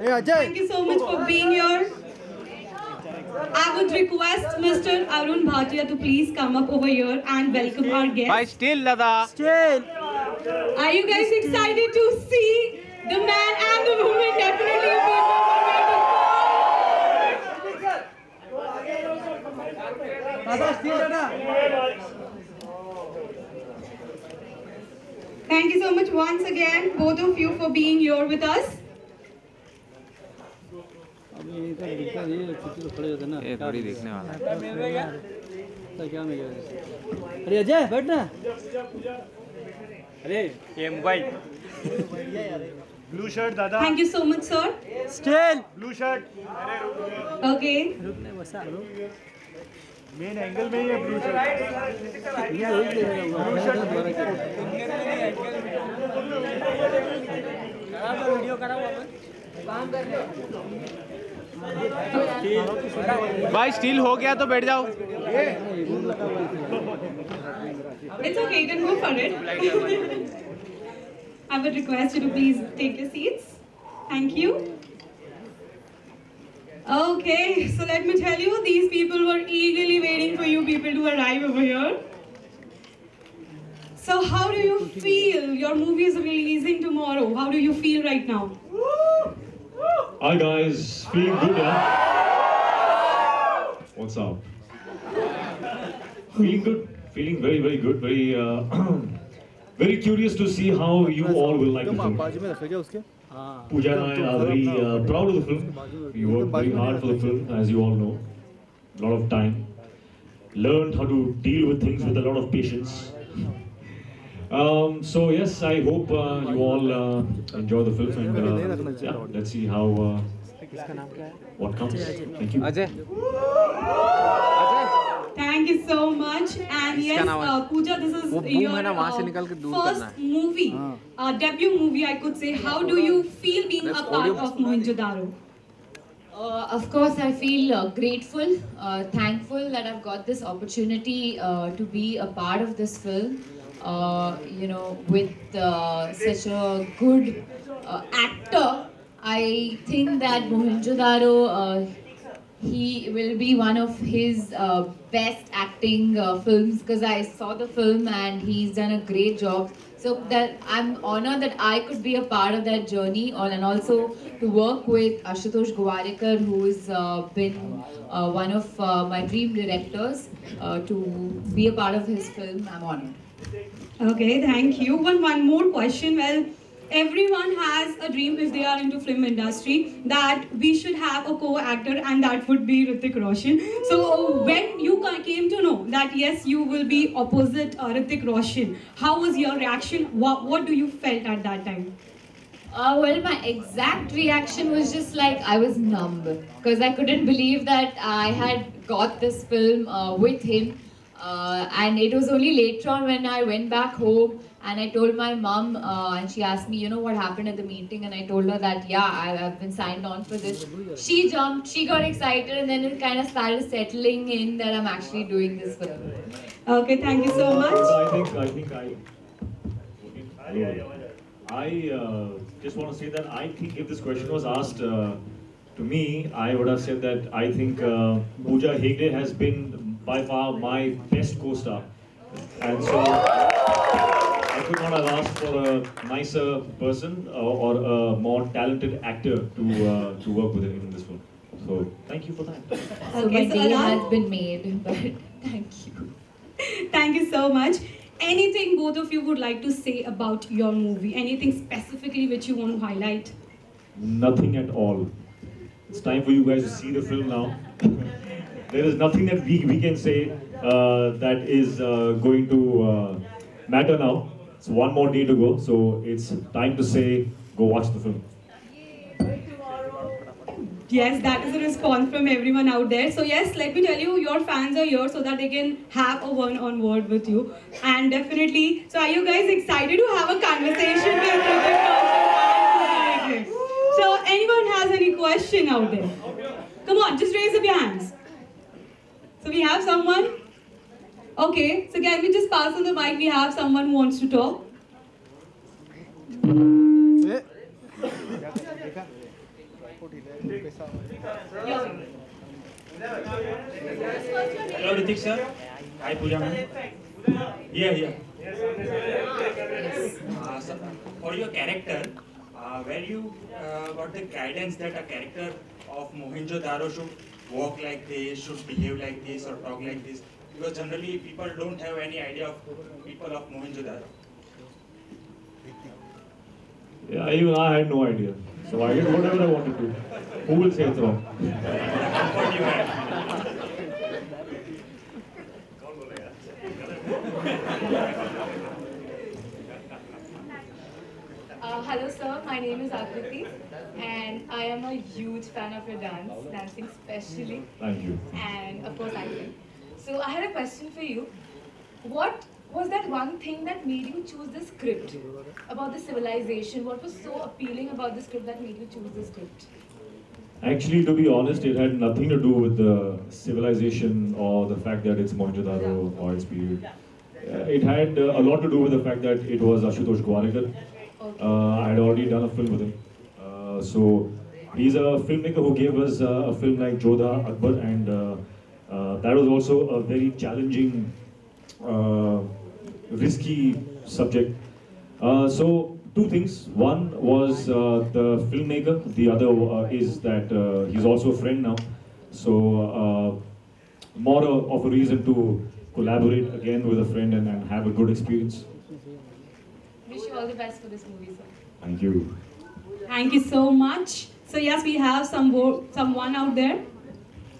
Thank you so much for being here. I would request Mr. Arun Bhatia to please come up over here and welcome our guest. Bye, still, Lada. Still. Are you guys excited to see the man and the woman? Definitely you people were waiting for. Thank you so much once again, both of you, for being here with us. ये थोड़ी देखने वाला है। अरे अजय बैठना। अरे ये mobile. Blue shirt, Dada. Thank you so much, sir. Still. Blue shirt. Okay. Main angle में ही है blue shirt. Blue shirt. Video करा हुआ भाई स्टील हो गया तो बैठ जाओ। It's okay, you can go for it. I would request you to please take your seats. Thank you. Okay, so let me tell you, these people were eagerly waiting for you people to arrive over here. So how do you feel? Your movie is releasing tomorrow. How do you feel right now? Hi guys, feeling good, huh? What's up? Feeling good, feeling very, very good, very, very curious to see how you all will like the film. Pooja and I are very proud of the film. We worked very hard for the film, as you all know. A lot of time. Learned how to deal with things with a lot of patience. So yes, I hope you all enjoy the film and yeah, let's see how what comes. Thank you. Ajay. Thank you so much. And yes, Pooja, this is your first movie, debut movie, I could say. How do you feel being a part of Mohenjo-daro? Of course, I feel grateful, thankful that I've got this opportunity to be a part of this film. You know, with such a good actor, I think that Mohenjo-daro, he will be one of his best acting films, because I saw the film and he's done a great job. So that I'm honored that I could be a part of that journey, and also to work with Ashutosh Gowarikar, who's been one of my dream directors, to be a part of his film. I'm honored. Okay, thank you. One more question. Well, everyone has a dream if they are into film industry that we should have a co-actor, and that would be Hrithik Roshan. So when you came to know that yes, you will be opposite Hrithik Roshan, how was your reaction? What do you felt at that time? Well, my exact reaction was just like I was numb, because I couldn't believe that I had got this film with him. And it was only later on when I went back home and I told my mom, and she asked me, you know, what happened at the meeting, and I told her that, yeah, I've been signed on for this. She jumped, she got excited, and then it kind of started settling in that I'm actually doing this film. Okay, thank you so much. I just want to say that I think if this question was asked to me, I would have said that I think Pooja Hegde has been by far my best co-star, and so I could not have asked for a nicer person or a more talented actor to work with in this film. So thank you for that. So my day has been made, but thank you. Thank you so much. Anything both of you would like to say about your movie? Anything specifically which you want to highlight? Nothing at all. It's time for you guys to see the film now. There is nothing that we can say that is going to matter now. It's one more day to go, so it's time to say, go watch the film. Yes, that is a response from everyone out there. So yes, let me tell you, your fans are here so that they can have a one-on-one with you. And definitely, so are you guys excited to have a conversation with Hrithik Roshan? So anyone has any question out there? Come on, just raise up your hands. So we have someone? Okay, so can we just pass on the mic? We have someone who wants to talk. Hello, Ritik sir. Hi, Pooja ma'am. Here. So, for your character, where you got the guidance that a character of Mohenjo-daro should walk like this, should behave like this, or talk like this? Because generally people don't have any idea of people of Mohenjo-daro. Yeah, even I had no idea. So I did whatever I wanted to. Who will say it's wrong? What you had? Hello sir, my name is Akriti and I am a huge fan of your dancing especially, Thank you. and of course acting. So I had a question for you. What was that one thing that made you choose the script about the civilization? What was so appealing about the script that made you choose the script? Actually, to be honest, it had nothing to do with the civilization or the fact that it's Mohenjo-daro or its period. It had a lot to do with the fact that it was Ashutosh Gwalekar. I had already done a film with him. So he's a filmmaker who gave us a film like Jodha Akbar, and that was also a very challenging, risky subject. So two things. One was the filmmaker. The other is that he's also a friend now. So more of a reason to collaborate again with a friend and have a good experience. Wish you all the best for this movie, sir. Thank you. Thank you so much. So yes, we have someone out there.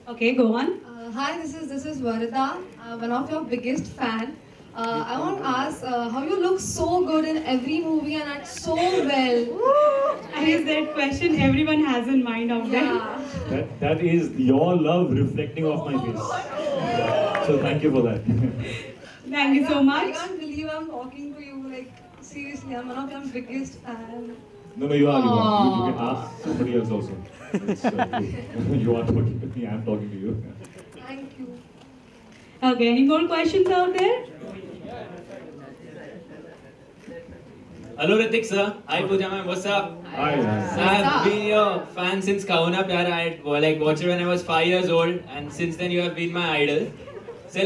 Okay, go on. Hi, this is Varda, one of your biggest fan. I want to ask how you look so good in every movie and act so well. And is that question everyone has in mind out there? Yeah. That is your love reflecting off my face. So thank you for that. Thank you so I much. can't believe I'm talking to you. Like, seriously, I'm one of your biggest fan. No, you are. You can ask somebody else also. It's, true. You are talking to me. I'm talking to you. Thank you. Okay, any more questions out there? Hello Ritik sir, hi Pooja ma'am, what's up? Hi. So I've been your fan since Kahuna Pyara. I watched it when I was 5 years old, and since then you have been my idol. So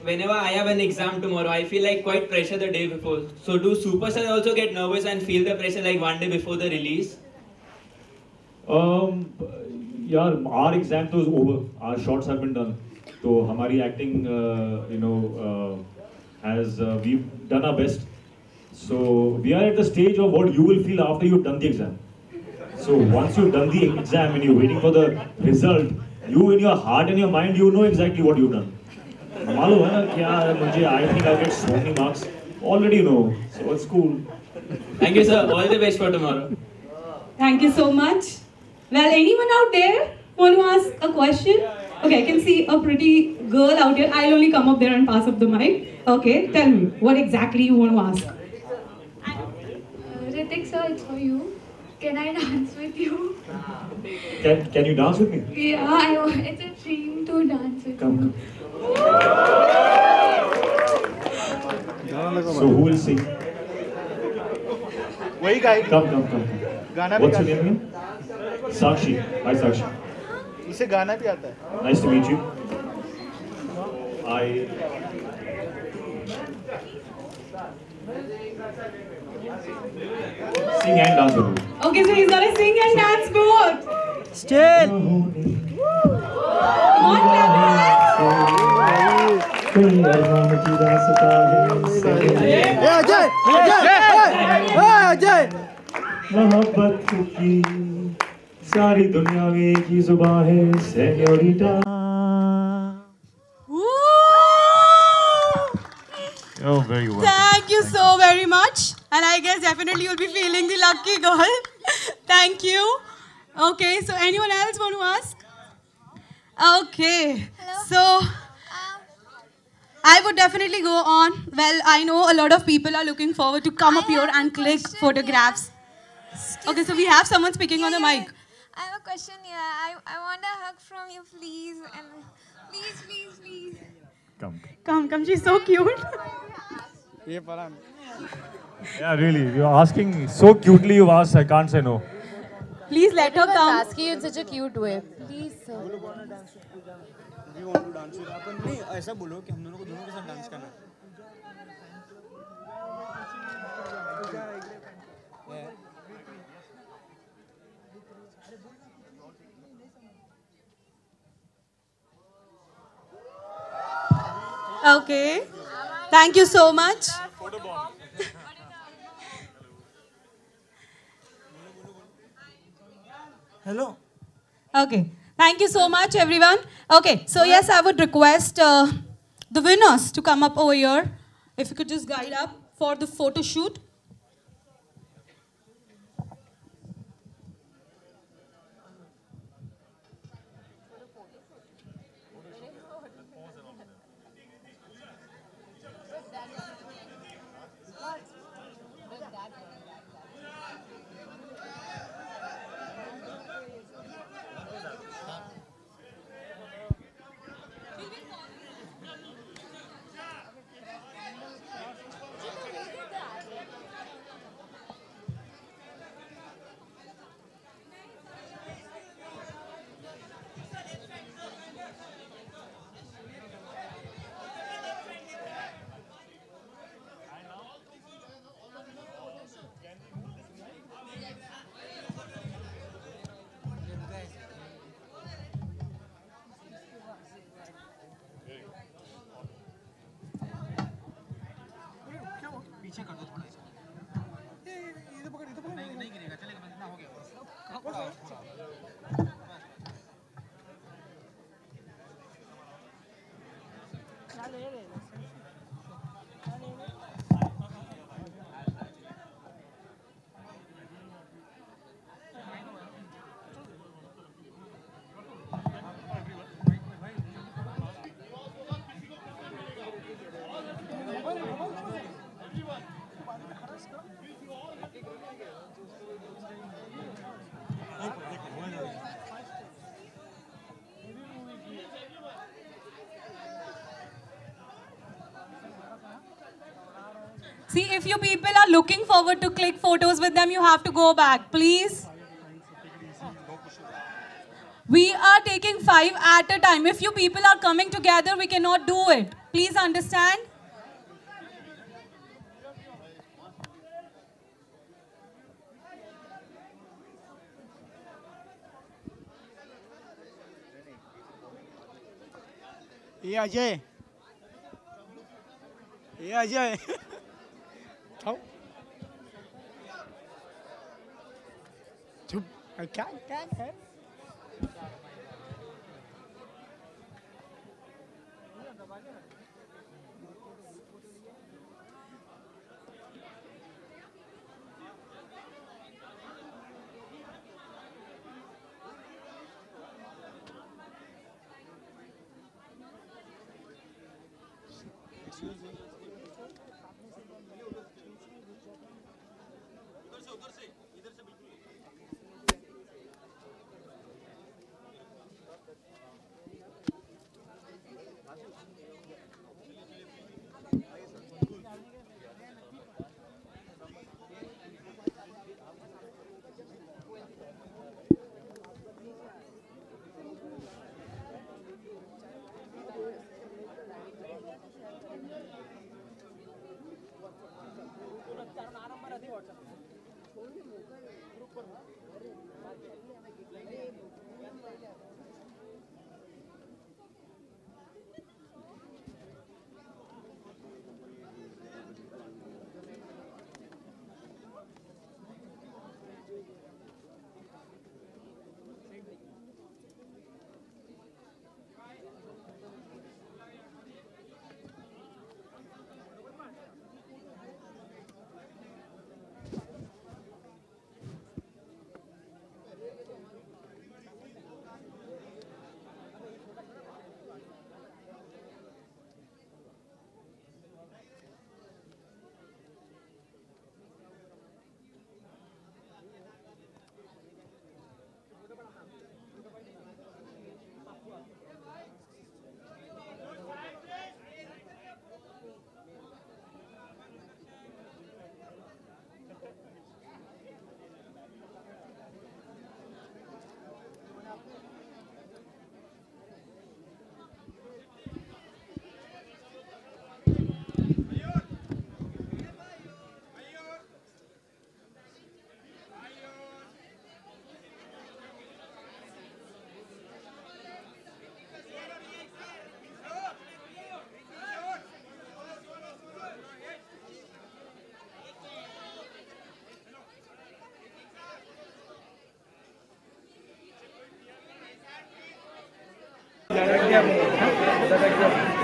whenever I have an exam tomorrow, I feel quite pressure the day before. So do superstars also get nervous and feel the pressure one day before the release? Yeah, our exam was over. Our shots have been done. So hamari acting, we've done our best. So we are at the stage of what you will feel after you've done the exam. So once you've done the exam and you're waiting for the result, you in your heart and your mind, you know exactly what you've done. I think I'll get so many marks. Already know. So it's cool. Thank you sir, all the best for tomorrow. Thank you so much. Well, anyone out there want to ask a question? Okay, I can see a pretty girl out here. I'll only come up there and pass up the mic. Okay, tell me, what exactly you want to ask? Ritik sir, it's for you. Can I dance with you? Can you dance with me? Yeah, it's a dream to dance with you. Come. So who will sing? वही गाएगी. Come. गाना भी What's your गाती name again? Sakshi. Hi Sakshi. है. इसे गाना भी आता है. Nice to meet you. Sing and dance with me. Okay, so he's gonna sing and dance both. Still. Come on, clap your hands. Ajay! मोहब्बत की सारी दुनिया में एक ही जुबान है senorita. Oh, very well. Thank you so very much. And I guess definitely you'll be feeling the lucky girl. Thank you. Okay, so anyone else want to ask? Okay. Hello. So I would definitely go on. Well, I know a lot of people are looking forward to come up here and click photographs. Okay, so we have someone speaking on the mic. I have a question here. I want a hug from you, please. And please. Come. She's so cute. Yeah, really. You're asking so cutely. You asked. I can't say no. Please let her come. Ask you in such a cute way. Please, sir. We want to dance with अपन नहीं ऐसा बोलो कि हम दोनों को दोनों के साथ डांस करना Okay. Thank you so much. Hello. Okay. Thank you so much, everyone. Okay. So yes, I would request the winners to come up over here. If you could just guide up for the photo shoot. See, if you people are looking forward to click photos with them, you have to go back, please. We are taking 5 at a time. If you people are coming together, we cannot do it. Please understand. ये अजय चुप क्या है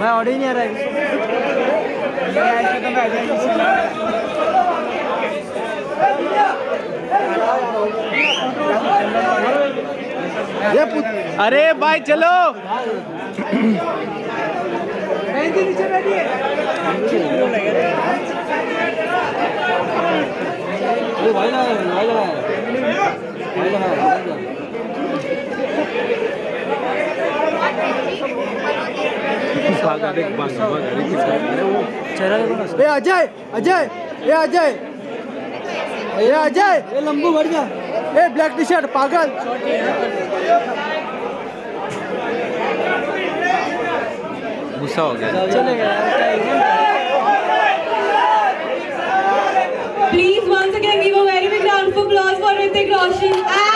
मैं audio नहीं आ रहा है। अरे भाई चलो। अजय अजय ये अजय ये अजय ये लंबू बढ़ गया ये ब्लैक टी शर्ट पागल गुस्सा हो गया। Please once again give a very big round of applause for Hrithik Roshan.